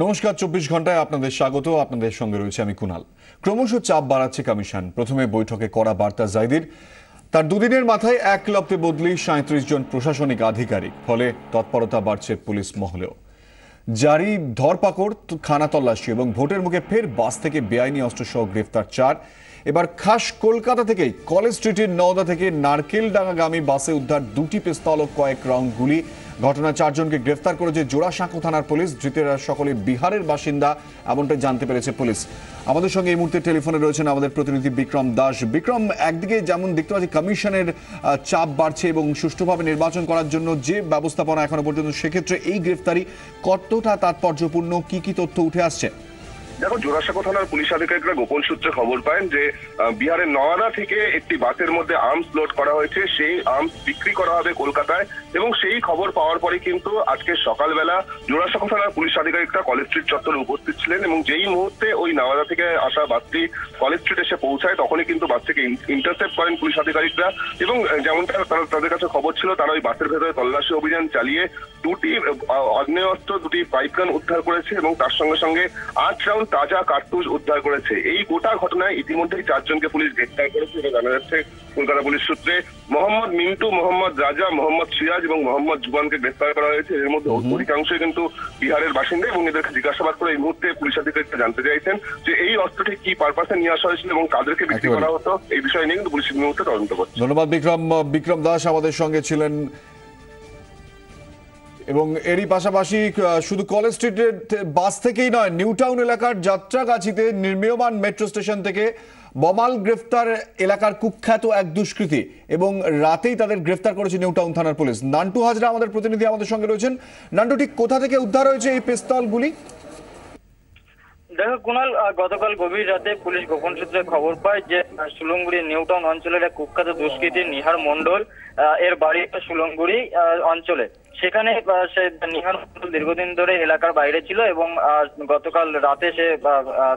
নমস্কার, 24 ঘন্টায় আপনাদের স্বাগত। আপনাদের সঙ্গে রয়েছে আমি কুনাল। ক্রমশ চাপ বাড়াচ্ছে কমিশন। প্রথমে বৈঠকে কড়া বার্তা জাইদির। তার দুদিনের মাথায় এক লপ্তে বদলি 37 জন প্রশাসনিক আধিকারিক। ফলে তৎপরতা বাড়ছে পুলিশ মহলেও। জারি ধরপাকড়, খানা তল্লাশি এবং ভোটের মুখে ফের বাস থেকে বেআইনি অস্ত্রসহ গ্রেফতার 4। এবার খাস কলকাতা থেকেই কলেজ স্ট্রিটের নওদা থেকে নারকেলডাঙ্গাগামী বাসে উদ্ধার 2টি পিস্তল ও কয়েক রাউন্ড গুলি। ঘটনায় 4 জনকে গ্রেফতার করেছে জোড়াসাঁকো থানার পুলিশ। ধৃতেরা সকলে বিহারের বাসিন্দা, এমনটাই জানতে পেরেছে পুলিশ। আমাদের সঙ্গে এই মুহূর্তে টেলিফোনে রয়েছেন আমাদের প্রতিনিধি বিক্রম দাস। বিক্রম, একদিকে যেমন দেখতে পাচ্ছি কমিশনের চাপ বাড়ছে এবং সুষ্ঠুভাবে নির্বাচন করার জন্য যে ব্যবস্থাপনা এখনো পর্যন্ত, সেক্ষেত্রে এই গ্রেফতারি কতটা তাৎপর্যপূর্ণ, কি কি তথ্য উঠে আসছে? দেখো, জোড়াসাঁকো থানার পুলিশ আধিকারিকরা গোপন সূত্রে খবর পান যে বিহারের নওয়াদা থেকে একটি বাসের মধ্যে আর্মস লোড করা হয়েছে। সেই আর্মস বিক্রি করা হবে কলকাতায়, এবং সেই খবর পাওয়ার পরে কিন্তু আজকে সকালবেলা জোড়াসাঁকো থানার পুলিশ আধিকারিকরা কলেজ স্ট্রিট চত্বরে উপস্থিত ছিলেন, এবং যেই মুহূর্তে ওই নওয়াদা থেকে আসা বাসটি কলেজ স্ট্রিট এসে পৌঁছায় তখনই কিন্তু বাসটিকে ইন্টারসেপ্ট করেন পুলিশ আধিকারিকরা। এবং যেমনটা তাদের কাছে খবর ছিল, তারা ওই বাসের ভেতরে তল্লাশি অভিযান চালিয়ে 2টি আগ্নেয়াস্ত্র, 2টি পাইপগান উদ্ধার করেছে এবং তার সঙ্গে সঙ্গে 8 রাউন্ড তাজা কার্তুজ উদ্ধার করেছে। এই গোটা ঘটনায় ইতিমধ্যেই 4 জনকে পুলিশ গ্রেফতার করেছে এটা জানা যাচ্ছে কলকাতা পুলিশ সূত্রে। মোহাম্মদ মিন্টু, মোহাম্মদ রাজা, মোহাম্মদ সিরাজ এবং মোহাম্মদ জুবানকে গ্রেফতার করা হয়েছে। এর মধ্যে অধিকাংশই কিন্তু বিহারের বাসিন্দা, এবং এদেরকে জিজ্ঞাসাবাদ করে এই মুহূর্তে পুলিশ আধিকারিকরা জানতে চাইছেন যে এই অস্ত্রটি কি পারপাসে নিয়ে আসা হয়েছিল এবং কাদেরকে বিক্রি করা হতো। এই বিষয় নিয়ে কিন্তু পুলিশ এই মুহূর্তে তদন্ত করছে। ধন্যবাদ বিক্রম দাস আমাদের সঙ্গে ছিলেন। এবং এরই পাশাপাশি শুধু কলেজ স্ট্রিটের বাস থেকেই নয়, নিউ টাউন এলাকার যাত্রাগাছিতে নির্মীয়মান মেট্রো স্টেশন থেকে বমাল গ্রেফতার এলাকার কুখ্যাত এক দুষ্কৃতী, এবং রাতেই তাদের গ্রেফতার করেছে নিউ টাউন থানার পুলিশ। নান্টু হাজরা আমাদের প্রতিনিধি আমাদের সঙ্গে রয়েছেন। নান্টু, ঠিক কোথা থেকে উদ্ধার হয়েছে এই পিস্তলগুলি? দেখো কুনাল, গতকাল গভীর রাতে পুলিশ গোপন সূত্রে খবর পায় যে সুলংগুড়ি নিউ টাউন অঞ্চলের এক কুখ্যাত দুষ্কৃতী নিহার মণ্ডল এর বাড়ি সুলংগুড়ি অঞ্চলে। সেখানে সে নিহার মণ্ডল দীর্ঘদিন ধরে এলাকার বাইরে ছিল, এবং গতকাল রাতে সে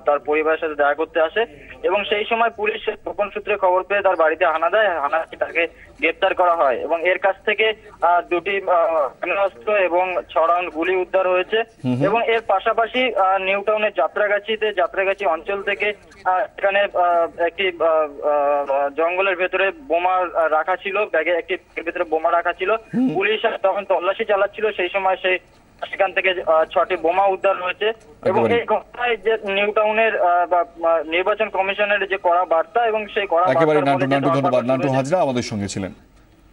তার পরিবারের সাথে দেখা করতে আসে, এবং সেই সময় পুলিশ গোপন সূত্রে খবর পেয়ে তার বাড়িতে হানা দেয়। হানায় তাকে গ্রেপ্তার করা হয়, এবং এর কাছ থেকে 2টি আগ্নেয়াস্ত্র এবং 6 রাউন্ড গুলি উদ্ধার হয়েছে। এবং এর পাশাপাশি নিউ টাউনের যাত্রাগাছি অঞ্চল থেকে এখানে একটি জঙ্গলের ভেতরে বোমা রাখা ছিল, ব্যাগে একটি ভেতরে বোমা রাখা ছিল। পুলিশ তখন তল্লাশি চালাচ্ছিল, সেই সময় সেখান থেকে 6টি বোমা উদ্ধার হয়েছে। এবং এই ঘটনায় যে নিউ টাউনের নির্বাচন কমিশনের যে কড়া বার্তা, এবং সেই কড়া বার্তা, ধন্যবাদ। নান্টু হাজরা আমাদের সঙ্গে ছিলেন।